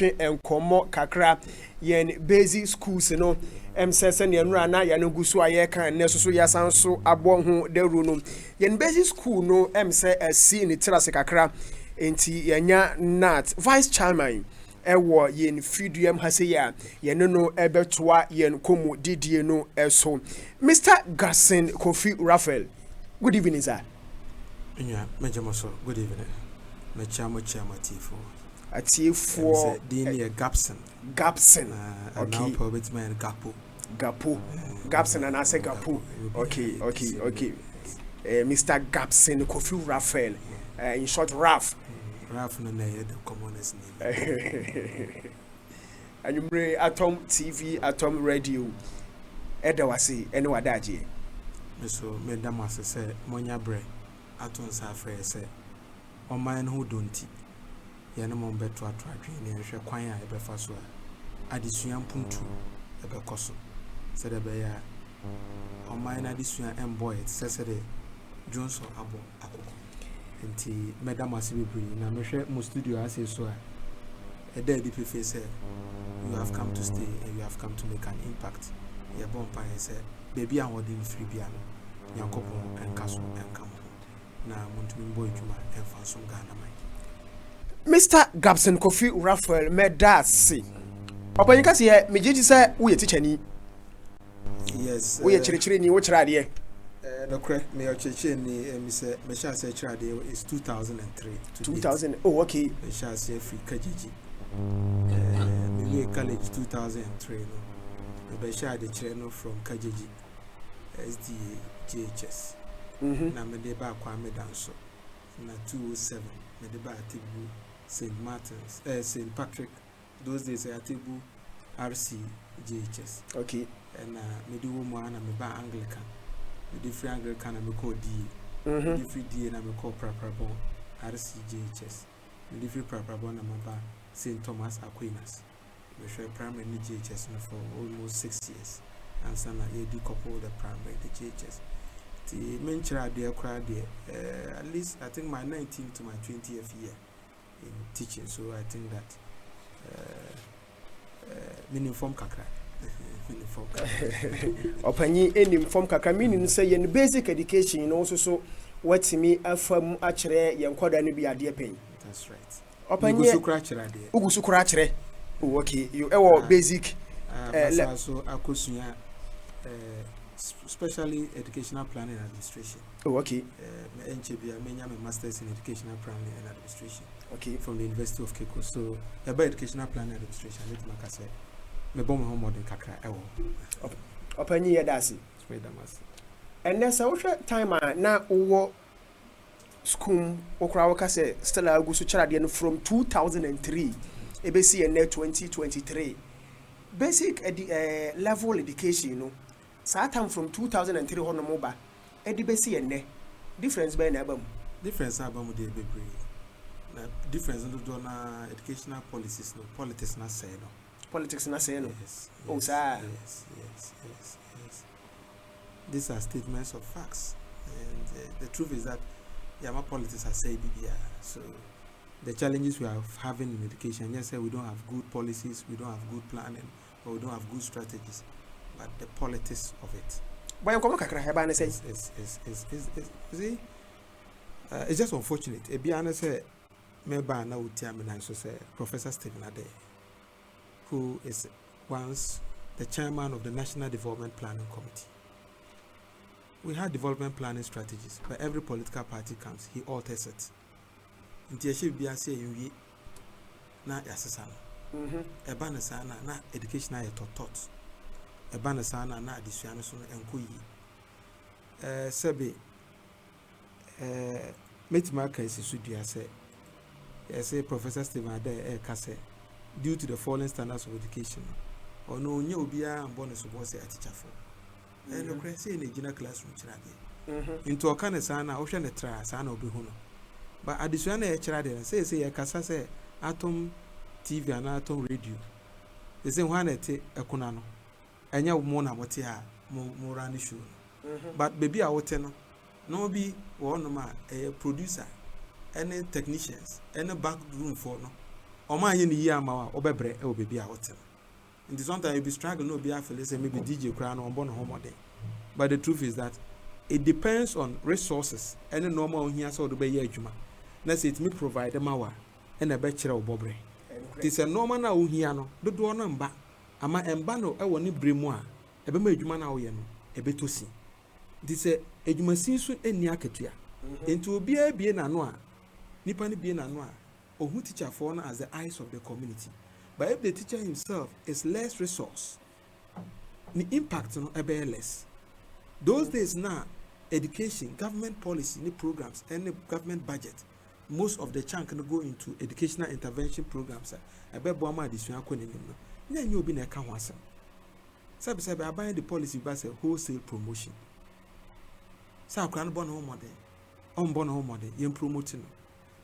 enkomo kakra yen basic schools no sese ne nura na ya no gusu aye kan ne so ya sanso abo ho daru no yen basic school no se asi ni terase kakra enti yanya Gnat vice chairman ewo yen freedom hase ya yen no ebetoa yen komu didie no eso Mr. Gapson Kofi Raphael, good evening sir. Yeah, Majamaso, good evening. Chama Tifo. Atifo Dini Gapson. Gapson. Okay. Now poet man Gapo. Gapson and I say Gapo. Okay. Mr. Gapson Kofi Raphael. In short, RAPH. RAPH no the commonest name. And you bring Atom TV, Atom Radio. Edawasi, anyone daji. So, Madam say, Monya Bre, Atom Safre say, on mine who don't. Yanamon beto atwatwe ne hwe kwan a ebefa so a adisuan puntu ebekoso se de be ya o man adisuan emboy se de Johnson abo akoko enti madam asibibri na mehwe mo studio ase so a eda di pefe say you have come to stay and you have come to make an impact ye bon pan say baby an wodi free bia no yakopon enkaso enkam na muntumi boy djuma enfa so Ghana man. Mr. Gapson Kofi Raphael medasi. Papa you can see me just say we teacher ni. Yes. We chire ni wo chira de. No correct me chire ni me say me sha say chira de is 2003. 2000. Oh okay. Me sha say free kajiji. Me college 2003 no. Me sha de chire no from Kajiji SDA GHS. Na me de ba kwa me danso. Na 207 me de ba Atebubu St. Martin's, St. Patrick, those days Atebubu RC GHS. Okay. And me do one and me ba Anglican. Me do free Anglican and me call D. Me do free D and me call Praprabon RC GHS. Me do free Praprabon and me ba St. Thomas Aquinas. Me share primary GHS for almost 6 years. And so na ye do couple the primary the GHS. The main child there crowd there. At least I think my 19th to my 20th year in teaching, so I think that meaning form kakra. Opani any form kakra meaning say in basic education you also so what me afam achre yen kwada no bi ade pen. That's right. Opani ugusu kura achre. Oh okay, you basic so akosunya especially educational planning and administration. Oh, okay. My master's in educational planning and administration. Okay. From the University of Cape Coast. So, about educational planning and administration, let me say, me bomb home modern kakra. Open year dasi. And there's a time na uwo school okra say Stella Augusto Charadian from 2003. ABC and 2023. Basic level education, you know. Time from 2003 hono moba edibesi enne difference be na abam difference abam dey be na difference do na educational policies no politics na say no yes, oh sir yes these are statements of facts and the truth is that yama politics are say bibia so the challenges we are having in education yes we don't have good policies, we don't have good planning, or we don't have good strategies. But the politics of it. But come kakra heba na say it's just unfortunate. E bia na say me ba na utia me na so say Professor Stephen Ade, who is once the chairman of the National Development Planning Committee. We had development planning strategies, but every political party comes, he alters it. Nti she bia say you na yasesa no. E ba na sa na education na taught. Ebana sana na adisuano so enkoyi sebe metima ka esi dua say Professor Stephen Ade ka say due to the falling standards of education or no nya obia ambo so bo say teacher for no kra say na gina classroom chirade into okane sana wo hwe ne tra sana obi hu no but adisuano e chirade say ye kasa say Atom TV and Atom Radio they say one ete ekuna no enya mo na mote ha mo run show but baby a wote no be one ma producer any technicians any back room for no Oma yen yi ama wa obebre e obebi a hotel. And sometimes you be struggling no be after say maybe DJ crown on born home day. But the truth is that it depends on resources. Any normal here so do be adwuma. Na say it me provide them awa and a bachelor obobre. It is a normal na wo here no do do na mba. Ama emba no e woni bremu a e be ma adwuma na wo ye no e betosi. It is a adwuma sinso eni akatua. Enti obi a bie na no a nipa ne bie na no a ohu teacher for na as the eyes of the community. But if the teacher himself is less resource, the impact no e be less. Those days now, education, government policy, any programs, any government budget, most of the chunk can go into educational intervention programs. I bet Boma this one couldn't know. Then you'll be in a council. Sabi, I buy the policy by a wholesale promotion. So I can't born home model. Born home model, you're promoting.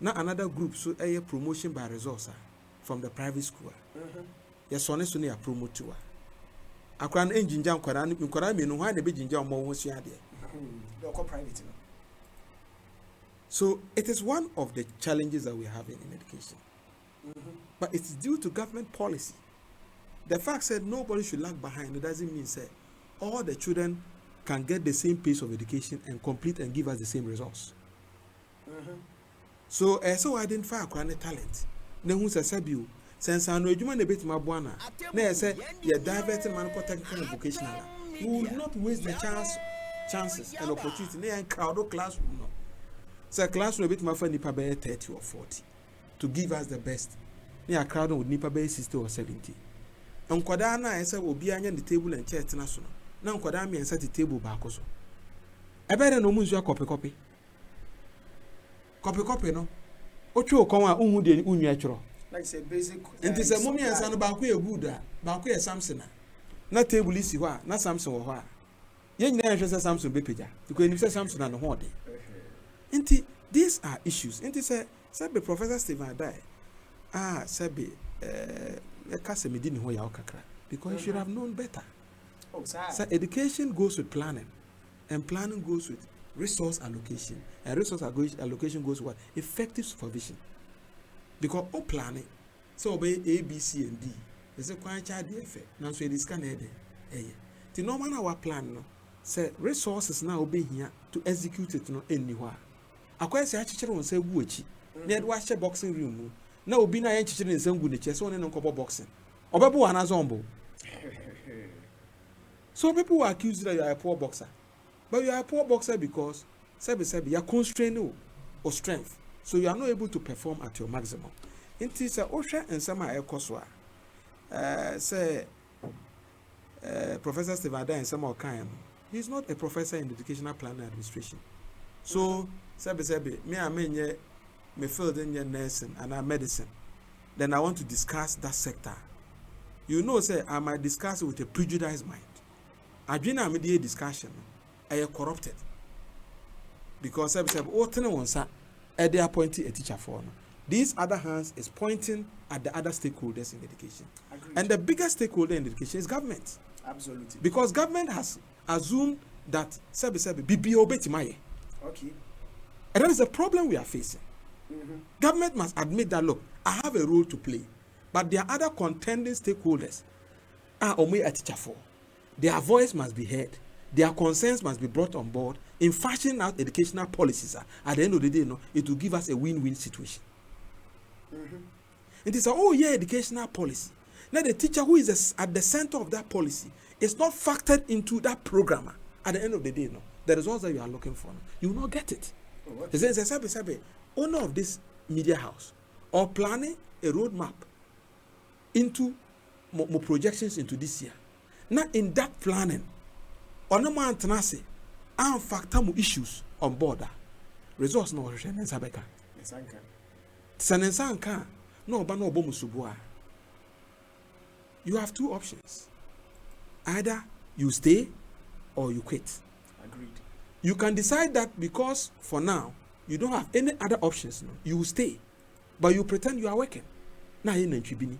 Now another group, so a promotion by resource from the private school. Your son is only a promoter. I can't engine jam Korani, me no why the big jam more was here. Private. So it is one of the challenges that we have in education. But it's due to government policy. The fact said nobody should lag behind, it doesn't mean say all the children can get the same pace of education and complete and give us the same results. So I identify a talent. Then who's a sabu? Since I know you man a bit my buana. Nay, say you're diverting man technical and vocational. We will not waste the chances and opportunity. Nay, and crowd classroom. No. So a classroom a bit my friend nipa be 30 or 40 to give us the best. Nay, a crowd would nipa be 60 or 70. And Kwadana, I said, will be on the table and chair national. Now Kwadami and set the table back also. I better no move your copy. Copy, no. Ocho Koma Umudi Unyatro. Like say basic. And it's a mommy and son about queer Buddha, Baku Samson. Not table is you are, not Samson or what. Young Nash Samson Bipija, because you say Samson and Horde. Inti, these are issues. Inti say, Sabi Professor Stephen die. Sabi, Casemi didn't know your kakra because you should have known better. So education goes with planning, and planning goes with resource allocation, and resource allocation goes with what? Effective supervision. Because all planning, so obey A, B, C, and D. It's a quite child effect. Now, so it is kind of the normal our plan, no, say resources now be here to execute it no anywhere. I quite say, I children say, Wuchi, near watch a boxing room. Now, be na children in some good chess on and uncle boxing. Or Babu and a zombo. So people are accused that you are a poor boxer. But you are a poor boxer because, you are constrained or strength. So you are not able to perform at your maximum. It is a Osha and some air Koswa. Say, Professor Stevada and some kind. He is not a professor in educational planning administration. So, me I mean, me field in your nursing and medicine. Then I want to discuss that sector. You know, say I might discuss it with a prejudiced mind. I dream a media discussion. I am corrupted because they are pointing a teacher for. These other hands is pointing at the other stakeholders in education. Agreed. And the biggest stakeholder in education is government. Absolutely. Because government has assumed that BBO betimaye. Okay. And that is the problem we are facing. Government must admit that, look, I have a role to play, but there are other contending stakeholders only a teacher for. Their voice must be heard. Their concerns must be brought on board in fashioning out educational policies. At the end of the day, it will give us a win-win situation. It is educational policy. Now the teacher who is at the center of that policy is not factored into that program. At the end of the day, the results that you are looking for, you will not get it. The owner of this media house or planning a roadmap into more projections into this year. Now in that planning, on the man tenase, and factor issues on board. Results no Sabeka. Sanensanka, no bano bomusubua. You have two options. Either you stay or you quit. Agreed. You can decide that because for now you don't have any other options. No? You will stay, but you pretend you are working. Now you know Chibini.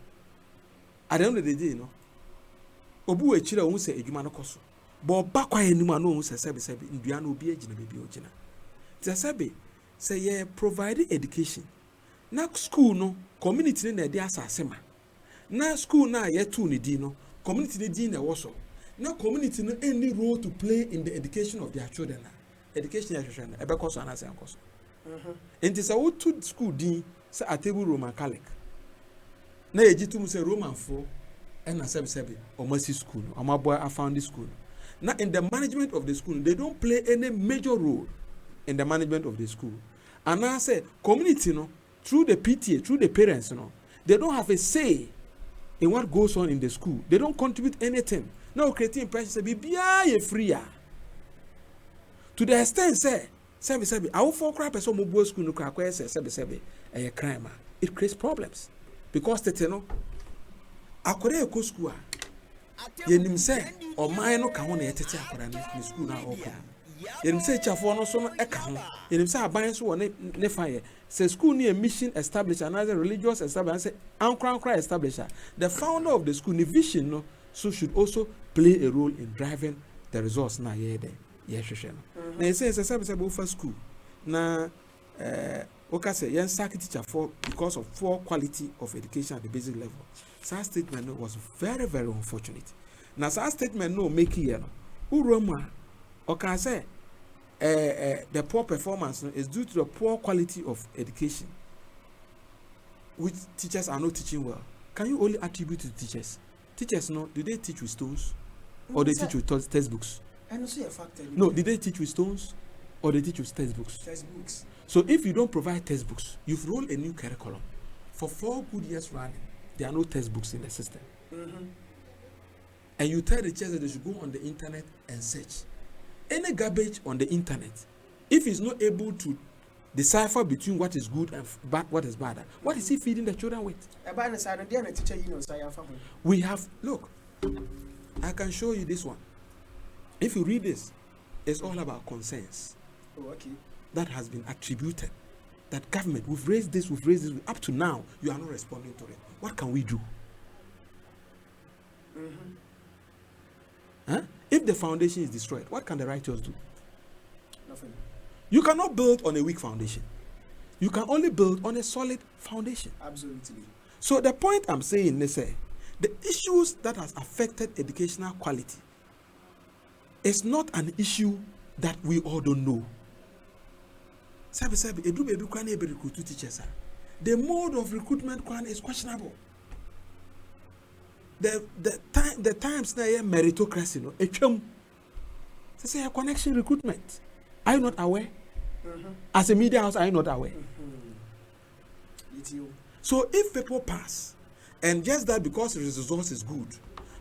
At the end of the day, Obu echira won say edwuma no koso. But back kwa enuma no won say sebe ndua no obi agina bebi ogina. Ti sebe say you provide education Na school no community na dey asase ma. Na school na yet to ni di no community ni di na woso. Na community no any role to play in the education of their children. Education education ebe koso anase ankoso. Enti sa wo to school din sa Atebubu Roman Catholic. Na ejitum se Roman fo and sebe omasi school boy I found this school. Now in the management of the school they don't play any major role in the management of the school. And I say community no through the PTA through the parents no they don't have a say in what goes on in the school. They don't contribute anything. Now creating impression say bibia ye free to the extent say sebe I will for crap person mo boy school no crack say sebe a crime. It creates problems because they no akore eko school yenim se o man no ka ho na yetete akora na school na oka yenim se chafo no so no eka ho yenim se aban so ne fa say school ni a mission established another religious established say ankra established the founder of the school ni vision no so should also play a role in driving the results na ye there ye hwehwe no na say bo for school na okay say yen sack teacher for because of poor quality of education at the basic level. That statement was very, very unfortunate. Now, that statement no make here no. Uroma, okay say the poor performance is due to the poor quality of education, which teachers are not teaching well. Can you only attribute to teachers? Teachers no, do they teach with stones, or they teach with textbooks? I don't see a factor. No, did they teach with stones, or they teach with textbooks? Textbooks. So if you don't provide textbooks, you've rolled a new curriculum. For 4 good years running, there are no textbooks in the system. And you tell the teachers that they should go on the internet and search. Any garbage on the internet, if he's not able to decipher between what is good and what is bad, what is he feeding the children with? We have, look, I can show you this one. If you read this, it's all about concerns. Oh, okay. That has been attributed. That government, we've raised this, up to now, you are not responding to it. What can we do? Huh? If the foundation is destroyed, what can the righteous do? Nothing. You cannot build on a weak foundation. You can only build on a solid foundation. Absolutely. So the point I'm saying is the issues that has affected educational quality is not an issue that we all don't know. The mode of recruitment is questionable. The times now meritocracy no. Say a connection recruitment. Are you not aware? As a media house, are you not aware? So if people pass, and just that because the results is good,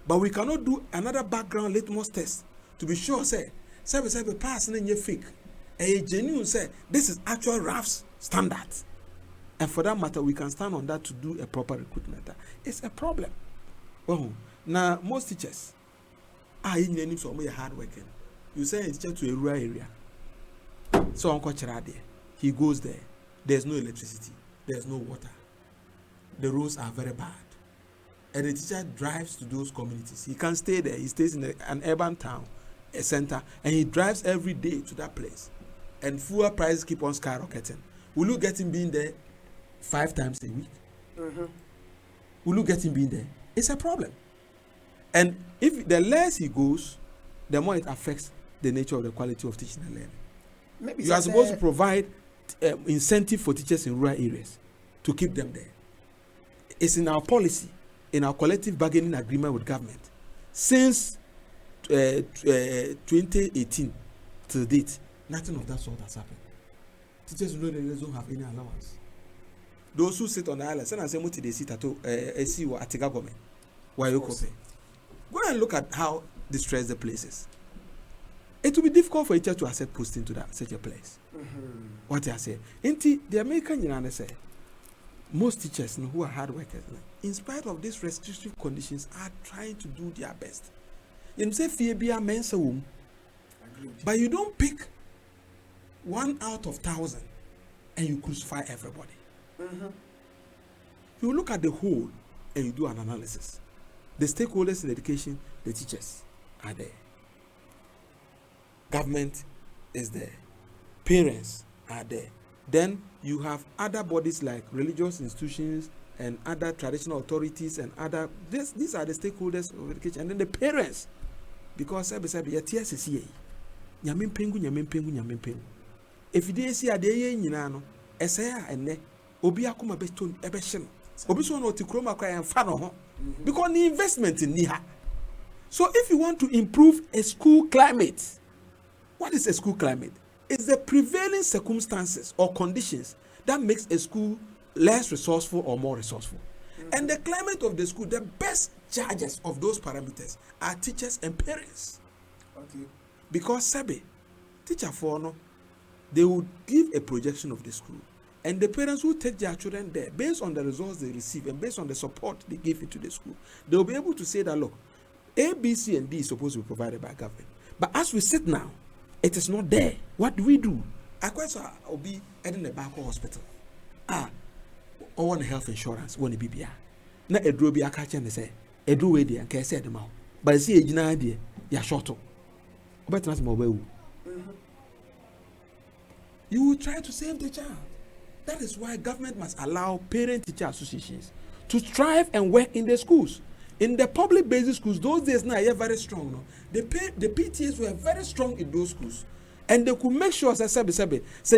but we cannot do another background litmus test to be sure say pass and you fake. A genuine say this is actual RAPH standard, and for that matter we can stand on that to do a proper recruitment. It's a problem. Well, now most teachers are in any so hard working. You send a teacher to a rural area, so Uncle Cherade, he goes there. There's no electricity, there's no water, the roads are very bad, and the teacher drives to those communities. He can't stay there. He stays in an urban town, a center, and he drives every day to that place. And fuel prices keep on skyrocketing. Will you get him being there 5 times a week? Will you get him being there? It's a problem. And if the less he goes, the more it affects the nature of the quality of teaching and learning. Maybe you are supposed to provide incentive for teachers in rural areas to keep them there. It's in our policy, in our collective bargaining agreement with government. Since 2018 to date, nothing of that sort has happened. Teachers know they don't have any allowance. Those who sit on the island, send and say, they sit at AC or Atiga government. Why you copy? Go and look at how distressed the place is. It will be difficult for a teacher to accept posting to that such a place. What I say, the American United say, most teachers who are hard workers, in spite of these restrictive conditions, are trying to do their best. You say, fear be a men's womb, but you don't pick 1 out of 1,000 and you crucify everybody. You look at the whole and you do an analysis. The stakeholders in education, the teachers are there. Government is there. Parents are there. Then you have other bodies like religious institutions and other traditional authorities and other. These are the stakeholders of education, and then the parents, because your tears is here. If you didn't see a day in Yinano, Essaya and ne, Obiakuma Beston Ebeshen, Obisono to Chroma cry and Fano, because the investment in Niha. So if you want to improve a school climate, what is a school climate? It's the prevailing circumstances or conditions that makes a school less resourceful or more resourceful. And the climate of the school, the best judges of those parameters are teachers and parents. Okay. Because Sabe, teacher for no, they would give a projection of the school, and the parents will take their children there based on the results they receive and based on the support they give into the school. They will be able to say that, look, A, B, C, and D is supposed to be provided by government. But as we sit now, it is not there. What do? I quite saw I'll be in the back hospital. Or one health insurance, one BBA. Na edro bi aka che ne say, edro we dey anka say dem ma. But see ejina dey, ya short. Obetena mo bawu. You will try to save the child. That is why government must allow parent-teacher associations to strive and work in the schools. In the public basic schools, those days now are very strong. No? The PTAs were very strong in those schools. And they could make sure, say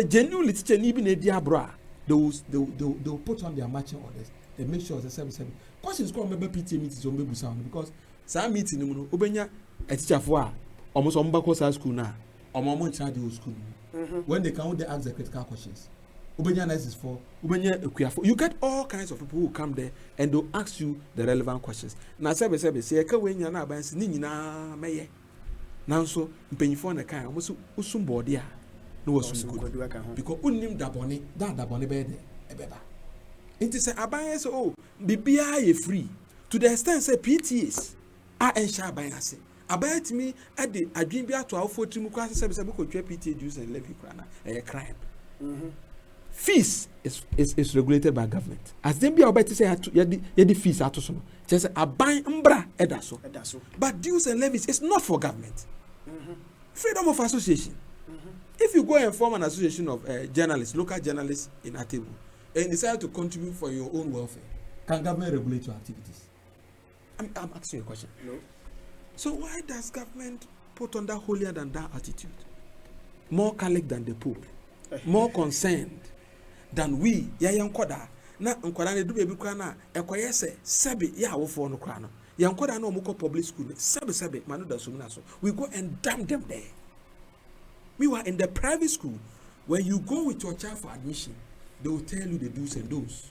genuinely teacher even a diabra, they will put on their marching orders. They make sure, because it's called PTA meetings on baby sound, because some meeting, Ubenya, a teacher for almost on back school now, or mom charge the school. When they come, they ask the critical questions. You get all kinds of people who come there and they'll ask you the relevant questions. Now, say, when you're not buying, Nina, Maye. Now, so, Pennyphone, a kind of Usum Bordia, no was good because Unim Daboni, that Daboni bed, a beba. It is a bias, oh, BBI free to the extent say PTS. I ain't shy by us. About me, I did a dream to our 14 classes, PTA dues and levy a crime. Fees is regulated by government. As them be about to say, the fees are to some. Just a buy umbra edaso. But dues and levies is not for government. Freedom of association. If you go and form an association of journalists, local journalists in Atebubu, and decide to contribute for your own welfare, can government regulate your activities? I'm asking you a question. No. So why does government put on that holier than thou attitude? More Catholic than the Pope, more concerned than we. Ya yankoda na nkwada ne dube bi kwa na ekoye se sebe ya awofo no kwa no. Yankoda na omuko public school sebe manu da so na so. We go and damn them there. We were in the private school. When you go with your child for admission, they will tell you the do's and don'ts.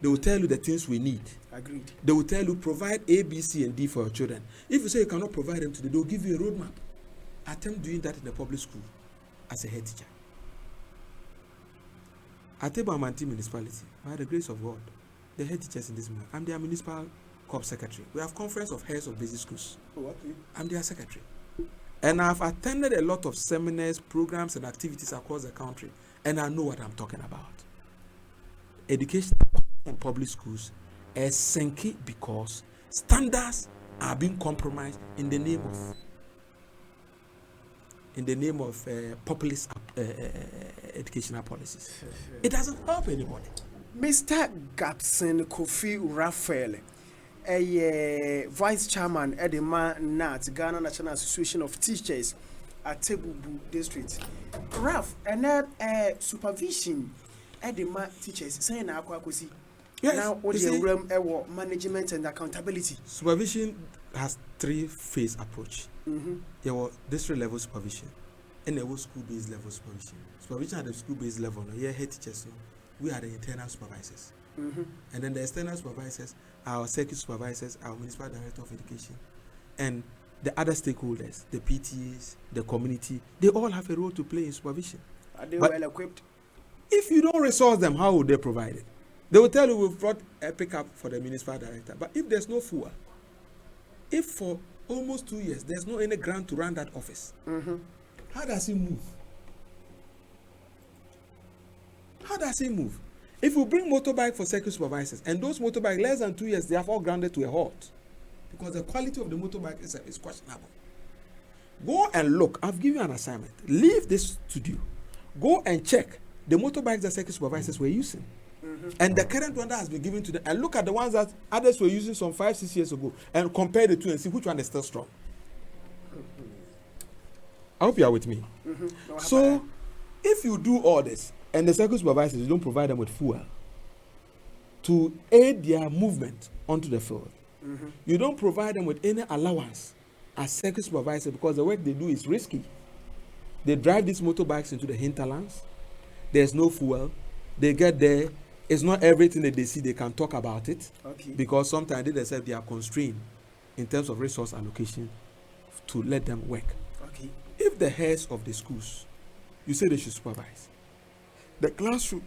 They will tell you the things we need. Agreed. They will tell you provide A, B, C, and D for your children. If you say you cannot provide them today, they will give you a roadmap. Attempt doing that in the public school as a head teacher. Atebubu municipality, by the grace of God, the head teachers in this month, I'm their municipal corps secretary. We have conference of heads of basic schools. Oh, okay. I'm their secretary. And I've attended a lot of seminars, programs, and activities across the country, and I know what I'm talking about. Education in public schools is sinking because standards are being compromised in the name of populist educational policies. It doesn't help anybody. Mr. Gapson Kofi Raphael, a vice chairman at the Gnat, Ghana National Association of Teachers at Atebubu District. Raf, and that supervision at the teachers saying now, yes, now what the realm management and accountability. Supervision has three-phase approach. There was district level supervision, and there was school-based level supervision. Supervision at the school-based level, here head teachers, we are the internal supervisors. And then the external supervisors, our circuit supervisors, our municipal director of education, and the other stakeholders, the PTAs, the community, they all have a role to play in supervision. Are they well equipped? If you don't resource them, how would they provide it? They will tell you we've brought a pickup for the municipal director. But if there's no fuel, if for almost 2 years there's no any grant to run that office, how does he move? How does he move? If you bring motorbike for circuit supervisors, and those motorbike less than 2 years, they have all grounded to a halt because the quality of the motorbike is questionable. Go and look. I've given you an assignment. Leave this studio. Go and check the motorbikes that circuit supervisors were using. And the current one that has been given to them, and look at the ones that others were using some 5-6 years ago, and compare the two and see which one is still strong. I hope you are with me. So, if you do all this, and the circuit supervisors, you don't provide them with fuel to aid their movement onto the field, you don't provide them with any allowance as circuit supervisor, because the work they do is risky. They drive these motorbikes into the hinterlands. There's no fuel. They get there. It's not everything that they see they can talk about it, because sometimes they themselves they are constrained in terms of resource allocation to let them work. If the heads of the schools, you say they should supervise, the classroom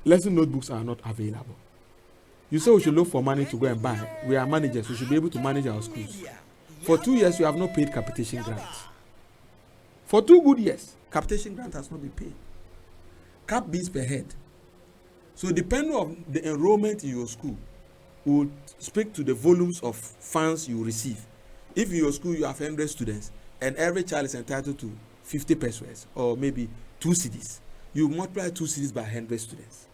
lesson notebooks are not available. You say we should look for money to go and buy. We are managers. We should be able to manage our schools. For 2 years, you have not paid capitation grants. For 2 good years, capitation grant has not been paid. Cap beats per head. So depending on the enrollment in your school, will speak to the volumes of funds you receive. If in your school you have 100 students and every child is entitled to 50 pesos or maybe 2 cedis, you multiply 2 cedis by 100 students.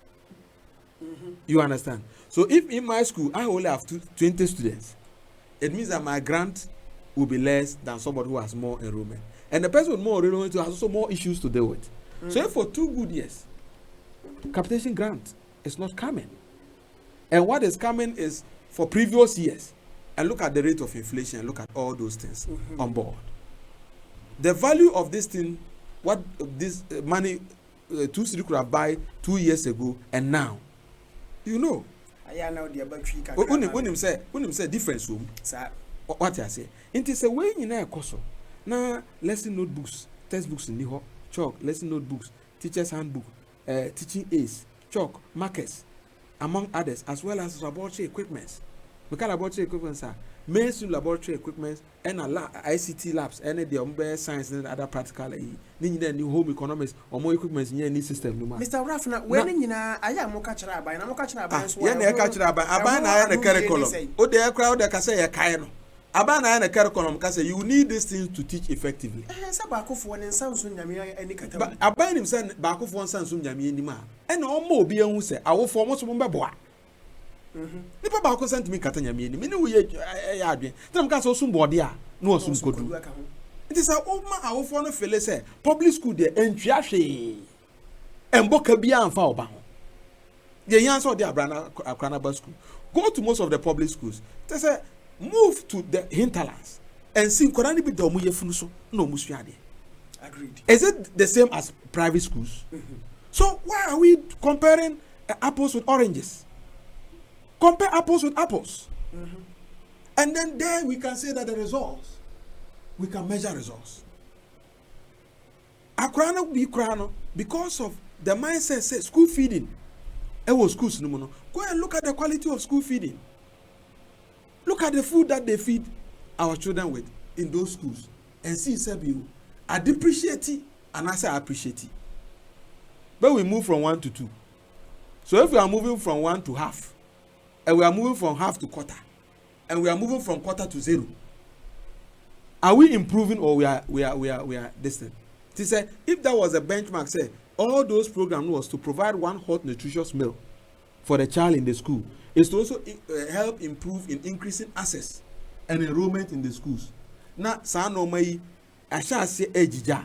You understand? So if in my school I only have 20 students, it means that my grant will be less than somebody who has more enrollment. And the person with more enrollment has also more issues to deal with. So if for 2 good years, capitation grant is not coming, and what is coming is for previous years, and look at the rate of inflation and look at all those things on board. The value of this thing, what this money 2 cedi could have buy 2 years ago and now, you know. When him say difference room, what I say, it is a way in a course. Now lesson notebooks, textbooks in the chalk, lesson notebooks, teacher's handbook, teaching aids, chalk, markers, among others, as well as laboratory equipments. We call laboratory equipments are mainstream laboratory equipments and ICT labs, and the science and other practical. New home economics or more equipments in any system. Mr. Rafna, when I am Mokachara by Namokachara, Abana and a curriculum. Oh, the crowd that can say a kaino. Abana and a curriculum can say you need these things to teach effectively. But Aban himself back of one son soon Yamini, and all more be who say, I will form what's one boy. Nipa ba ko sent me katanya mi ni me we ya adwen tam ka so sum body a no sum kodu it is a oma awofo no fele say public school dey entwa hwe emboka bia amfa oba ho ye yan so dey akrana ba school. Go to most of the public schools, they say move to the hinterlands and see korani bi da omo yefunu so na omo suade. Agreed. Is it the same as private schools? So why are we comparing apples with oranges? Compare apples with apples. And then there we can say that the results, we can measure results. Akrano be krano because of the mindset say school feeding. Schools no more. Go and look at the quality of school feeding. Look at the food that they feed our children with in those schools and see you. I depreciate it and I say I appreciate it. But we move from 1 to 2. So if we are moving from 1 to half, and we are moving from half to quarter, and we are moving from quarter to 0, are we improving or we are distant? He said if that was a benchmark, say all those programs was to provide one hot nutritious meal for the child in the school, is to also help improve in increasing access and enrollment in the schools. Now sa no mai I shall say ejija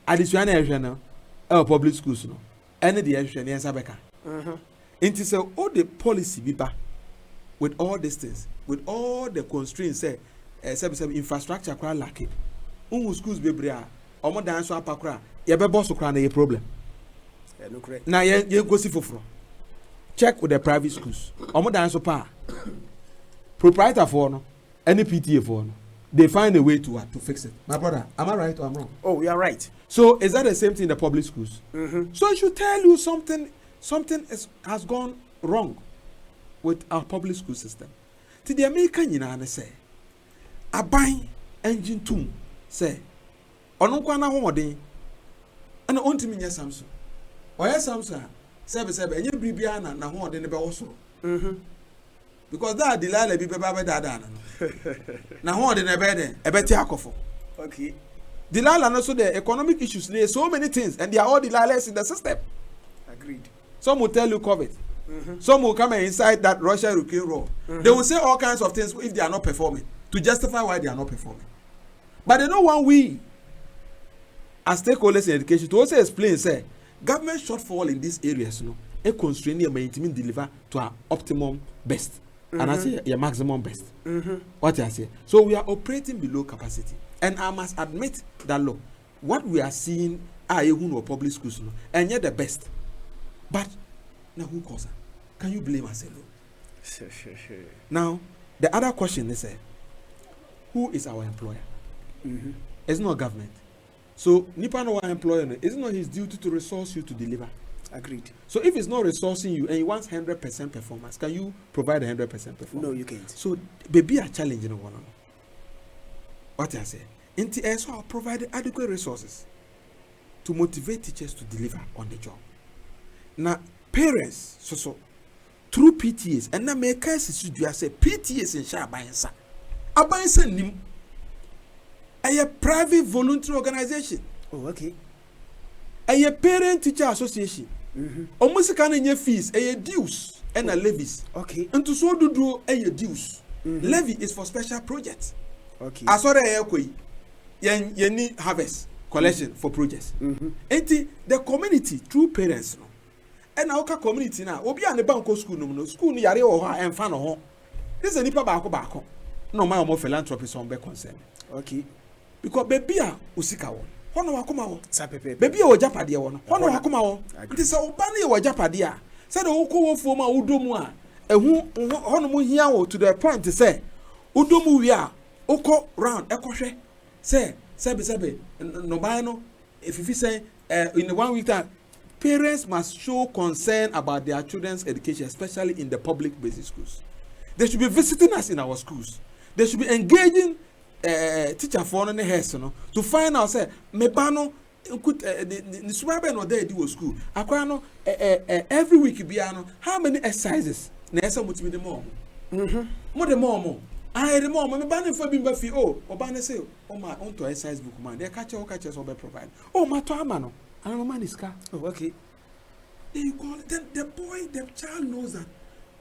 additional education public schools no any the education yes abeka it is all the policy biba with all these things, with all the constraints, say infrastructure quite lacking. Schools be bria, omo dance so apakra, ye be boss kra na ye problem. Now ye go see for check with the private schools. Omo dance so pa. Proprietor for no, any PTA for no. They find a way to fix it. My brother, am I right or I'm wrong? Oh, you are right. So is that the same thing in the public schools? So it should tell you something has gone wrong with our public school system. To the American, you know, say, a buying engine too, say, or no one holding, and on to me, yes, Samson. Or yes, Samson, 7, and you be beyond and hold in the also. Because that Delilah be Baba Dada. Now, hold in a bed, a better alcohol. Okay. Delilah and also the economic issues. There are so many things, and they are all Delilahs in the system. Agreed. Some will tell you COVID. Some will come and incite that Russia-Ukraine war. They will say all kinds of things if they are not performing to justify why they are not performing. But they don't want we, as stakeholders in education, to also explain, say, government shortfall in these areas, a constraint your maintain deliver to our optimum best. And I say your maximum best. What I say. So we are operating below capacity. And I must admit that look, what we are seeing are who public schools, and yet the best. But now who causes it? Can you blame us alone? Now, the other question is, who is our employer? It's not government. So, Nipa no employer, it's not his duty to resource you to deliver. Agreed. So, if it's not resourcing you and he wants 100% performance, can you provide 100% performance? No, you can't. So, baby are challenging one another. What I say? Inti so I'll provide adequate resources to motivate teachers to deliver on the job. Now, parents, so through PTAs, and now make cases you say PTAs in Sha Abayansa. Abayansa nim a private voluntary organization. Oh, okay. A parent teacher association. Almost can in your fees, a dues and a levies. Okay. And to so do a dues. Levy is for special projects. Okay. I saw the you need harvest collection for projects. And the community through parents. And our community now, obi an the bank school no school ni yare o ha emfa no ho. This is nipa baako. No my omo philanthropy so be concern. Okay. Because baby a usika wo. Hono wakoma wo. Sa pepe. Baby a wo japade wo no. Hono wakoma wo. Nti se oba na ye wo japade a, se de wo ko wo fuo ma udomu a, ehu hono mo hia wo to the point say udomu wi a, ukọ round ekohwe. Say sebe no buy no if you say in 1 week time parents must show concern about their children's education, especially in the public basic schools. They should be visiting us in our schools. They should be engaging teacher for on the heads, to find out say me bano the suburban or there do school. Akwano every week biano how many exercises na esa mutimi de more. More the more. I the more me bano for bimba fi obane say my own to exercise book man. They catch so be provide. Oh my to amano. And man is car. Oh, okay. Then you call it. Then the child knows that.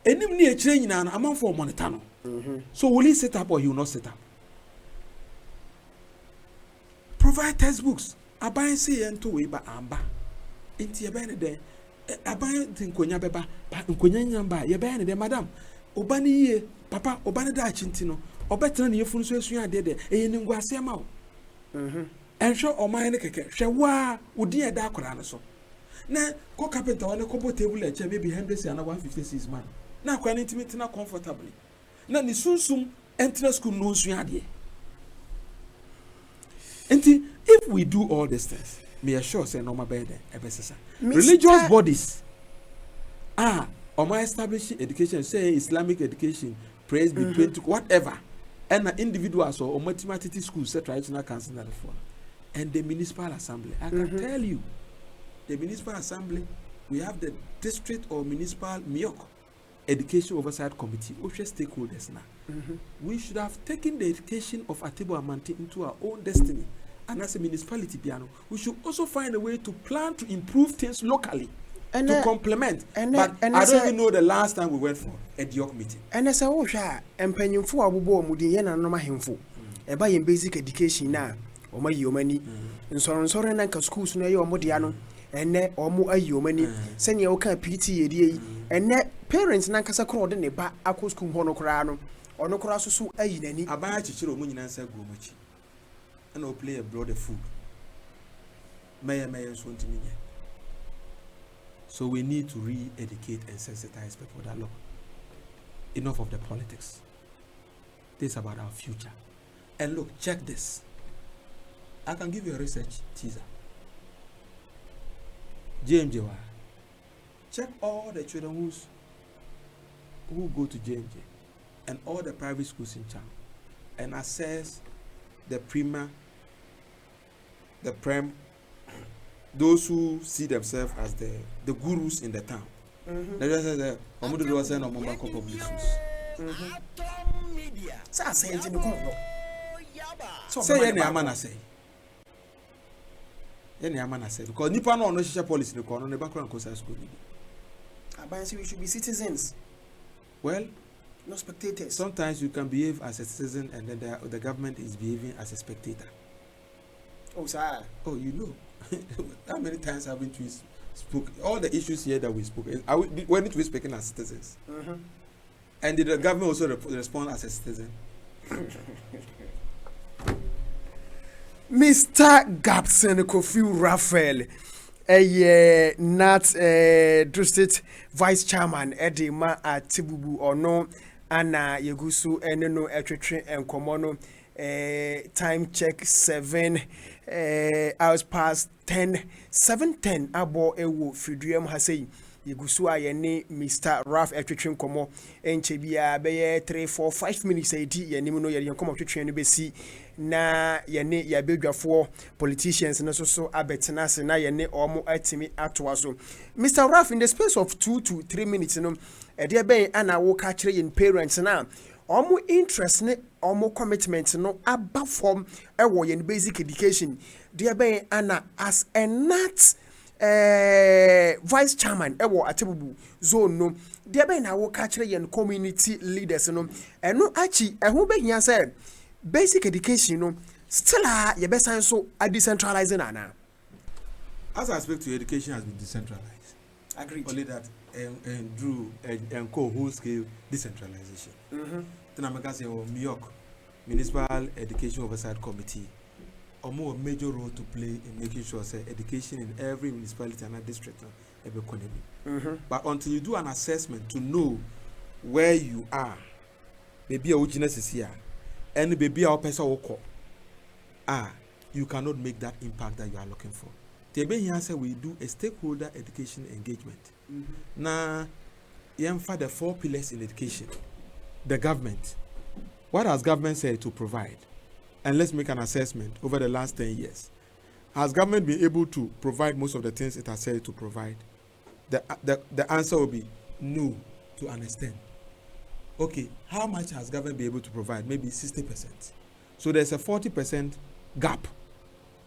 Any near training and amount for monetano. So will he set up or he will not set up? Provide textbooks. I buy say and two way by amba. Into your bed there. I buy Tinkonya beba, but Nkonya yamba, your band there, madam. Obani ye, papa, Obani da chintino, or better than your phone so you are dead, and in Guasiamao. And show or mine keke shewa udi eda korana so na ko carpenter on ko table e che maybe 100 and 156 man na kwa intimate na comfortably na ni sunsum enter school no sua de enti if we do all these things me assure say normal bed e be sesa religious bodies or my establishing education say Islamic education praise be prayed to whatever and individuals or mathematics schools set traditional council na for and the municipal assembly. I can tell you, the municipal assembly, we have the district or municipal MIOC education oversight committee, which are stakeholders now. We should have taken the education of Atebubu Amanti into our own destiny. And as a municipality, piano, we should also find a way to plan to improve things locally and to complement. But I don't even know the last time we went for a DIOC meeting. And as I was and penny for Abubo Mudiana Noma Himfo, a buy in basic education now. O ma yomani nsoro na nka schools no ye o modiano enne o mu ayomani se ne o ka PTA die enne parents na nkasa kro de ne ba akọ school ho no kra no ono kra so ayinani abaya chichiro mu nyina nsa go machi and o play a brother food meye so ntimi nye. So we need to re-educate and sensitize people that look, enough of the politics, this is about our future. And look, check this. I can give you a research teaser. JMJ. Check all the children who go to JMJ and all the private schools in town and assess the prima, the prem, those who see themselves as the gurus in the town. They just say, "Omudu do say no mama ko public schools." Say any amana say. Then the man said because nipa no share policy no no background course school. We should be citizens. Well, not spectators. Sometimes you can behave as a citizen and then the government is behaving as a spectator. Oh, sir. Oh, you know. How many times haven't we spoke? All the issues here that we spoke, weren't we speaking as citizens? Mm-hmm. And did the government also respond as a citizen? Mr. Gapson Kofi Raphael, Gnat District Vice Chairman Edema Atebubu or no, Anna Yegusu Eneno Etretre and Komono. Time check 7 hours past 10 7:10 abo ewo Fidriam Hasei Yegusu ayene Mr. Raf Etwetwen komo enche bia be 3 4 5 minutes edi yene no yene komo twetwen no besi na yene ya bedwafo politicians no so abetena se na yene omo atimi atoaso. Mr. Raf, in the space of 2 to 3 minutes no e de ben ana wo ka kire yin parents na omo interest ne omo commitment no aba from ewo yen basic education there ben ana as a Gnat vice chairman ewo Atebubu zone no there ben na wo ka kire yen community leaders no eno achi eho be hia say basic education no still ye be san so a decentralizing ana. As aspect to education has been decentralized. Agreed. Only that and drew and whole scale decentralization. Then I'm say New York Municipal Education Oversight Committee a more major role to play in making sure say education in every municipality and district but until you do an assessment to know where you are, maybe a witness is here and maybe our person you cannot make that impact that you are looking for. Here say we do a stakeholder education engagement. Now, for the 4 pillars in education. The government. What has government said to provide? And let's make an assessment over the last 10 years. Has government been able to provide most of the things it has said to provide? The answer will be no, to an extent. Okay, how much has government been able to provide? Maybe 60%. So there's a 40% gap.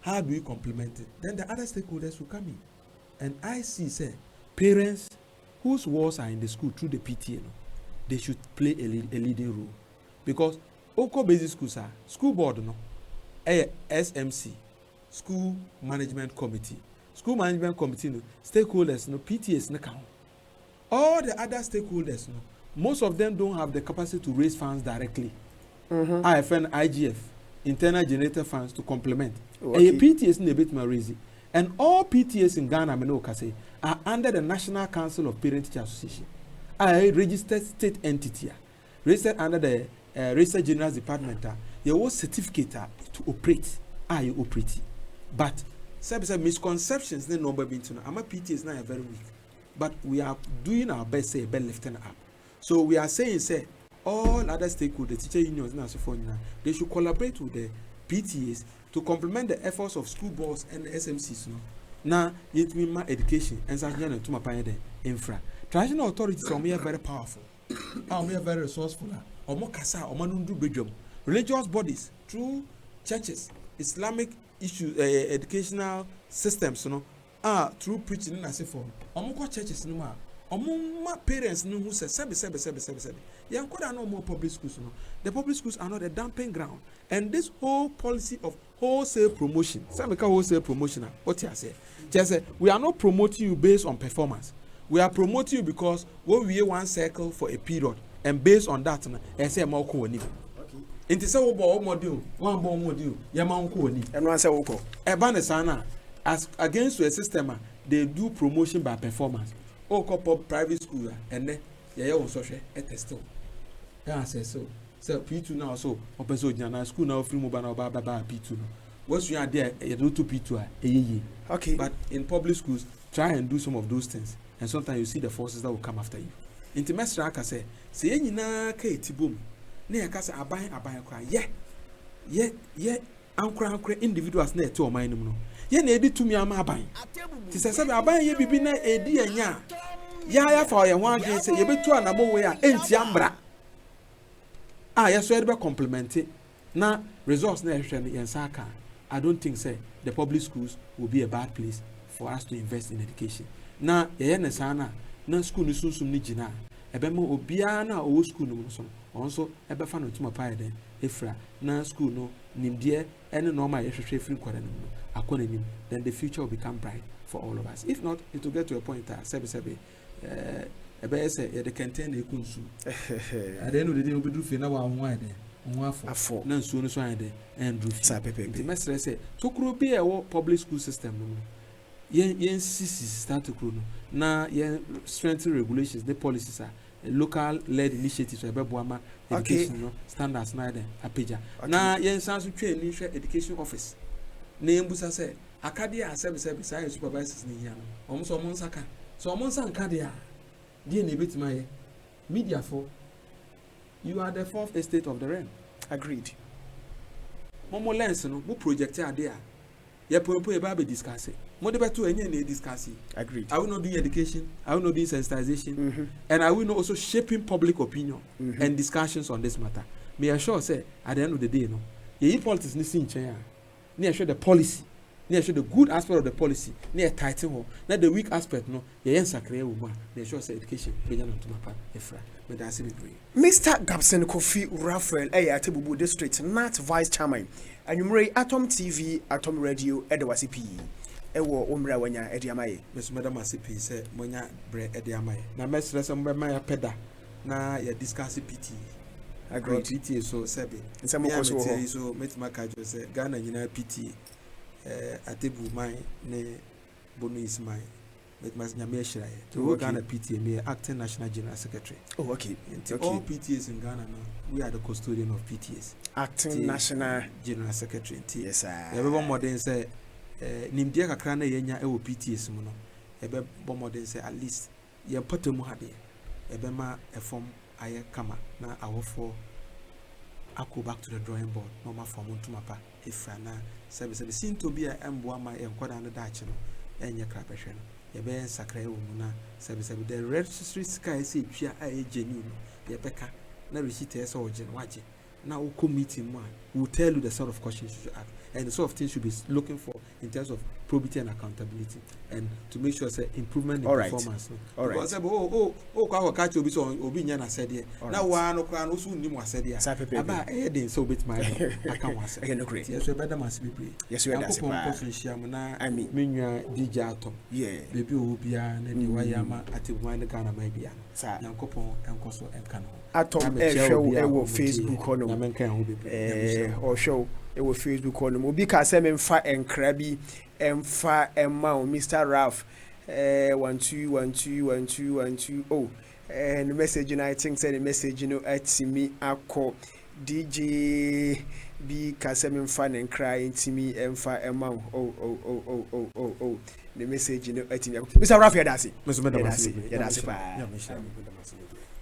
How do we complement it? Then the other stakeholders will come in. And I see, say, parents whose walls are in the school through the PTA, they should play a leading role. Because Oko basic schools are school board, no, SMC, school management committee, no, stakeholders, no, PTAs, no count. All the other stakeholders, no, most of them don't have the capacity to raise funds directly. IFN, IGF, internal generator funds to complement. Okay. PTAs in a bit more raising. And all PTAs in Ghana, are under the National Council of Parent Teacher Association. A registered state entity, registered under the Registered General Department. You was certificate to operate. You operate. But some misconceptions, the number being to know. I'm a PTAs now very weak, but we are doing our best. Say, best lifting up. So we are saying, say, all other stakeholders, teacher unions, now so far, they should collaborate with the PTAs to complement the efforts of school boards and the SMCs. Now, yet we my education and such to my pioneer infra. Traditional authorities are very powerful, are very resourceful, or more kasa, or manundu bedroom. Religious bodies, through churches, Islamic issues, educational systems, through preaching in a form. Or more churches, no more. Or parents know who says, sebi. Young could no more public schools. The public schools are not a dumping ground. And this whole policy of wholesale promotion, wholesale promotion, what you say? Just say, we are not promoting you based on performance. We are promoting you because we are one circle for a period, and based on that, I say more cool. Into say more deal, one more deal, Yaman cool. And one say oko. Ebanesana, as against a system, they do promotion by performance. Oko private school, and then on social at test. Yeah, I say so. So P2 now so open so jana school now free mobile now P2. Once you are there, you do to P2 okay. But in public schools, try and do some of those things, and sometimes you see the forces that will come after you. In semester, I say you na Atebubu. Ne akasa aban kwa yeah ankra individuals na to mind no. Ye na edi tumi ama aban. Ti se aban ye bibi na edi anya. Ya fa ye ho adwen se ye betu anamo we a enti ambra. Yes, we be complemented. Na resource na ehwe no yensa aka I don't think say the public schools will be a bad place for us to invest in education. Na yeye na sana na school ni sunsum ni gina ebe ma obia na o school no so onso ebe fa no tuma pa eden efra na school no nimdie ene normal ye hwehwe free kwara no akona nim, then the future will become bright for all of us. If not, it will get to a point that sebe ebe say ye the contain e kunsu at the end of the day we do fe na wa nwa eden nwa afọ na nsuo no so eden and roof sa pepe the message say to kuro bi e wo public school system no yen start to grow na yen strengthen regulations, the policies are local led initiatives so ebe education no standards na dem apeja na yen sanso twa ni hwe education office na embusa say academia sebe science supervisors ni hia no omso nsaka so omonsa academia die na betima ye media for you are the fourth estate of the realm. Agreed. Momo lens no mo project ade a ye popo e ba be discuss mo de beto enye na discuss. Agreed. I will not do education, I will not do sensitization, and I will not also shaping public opinion and discussions on this matter. May I sure say at the end of the day, no, ye politics ni sin chen ni assure the policy, ni assure the good aspect of the policy, ni tighten ho, na the weak aspect no, ye yen sakre wo ma, ni assure say education be na to mapa efra. But that's it. Mr. Gapson Kofi Raphael, Atebubu District, Gnat Vice Chairman, and you Atom TV, Atom Radio, Edwasipi. Ewo umra wanya ediamaye. Miss Madam Asipi say monya bre ediamaye. Na mesre se mbema ya peda na ya discuss PT. Agreed. PT so sebe. Nsemo koso ho. So metima kajo say Ghana nyina PT Atebu mai ne Bonu is mai. Metima nyame ehira ye. To Ghana PT me acting national general secretary. Oh okay. Okay. All PTAs in Ghana now, we are the custodian of PTAs. Acting national general secretary. Yes sir. Everyone modern say nimdia kakra na yenya e wo PTS mu no ebe bomodin say at least ye patemu hade ebe ma efom aye kama na awofo ako back to the drawing board no ma form ntumapa efra na sebe sinto bia emboa ma enkoda na dache no enye krapehwe no ebe sakra e wo mu na sebe the registry sky say twa aye genuine ye beka na receipt e so oje waje na wo committee mu will tell you the sort of questions you should ask and the sort of things you should be looking for in terms of probity and accountability and to make sure say improvement in performance. All right. Because kwa catch obi so obi nya na said here. Na wa no kwa no so nnim wa said here. Aba e dey so bit my aka wa say. Again great. Yes we better must be pray. Yes we are that. Na menwa DJ Atom. Yeah. Baby obia na di wa yama Atebubu na Ghana mai bia. Yankopon enkoso enka no. Atom show ewo Facebook ono. Na menka ho be. Or show ewo Facebook ono. Obi ka say memfa enkra bi emfa emma Mr. Raph 12121212 oh and the message I think say the message at me akọ DJ bi ka say memfa enkra intimi emfa emma oh the message at me Mr. Raph yadasi Mr. Madam yadasi pa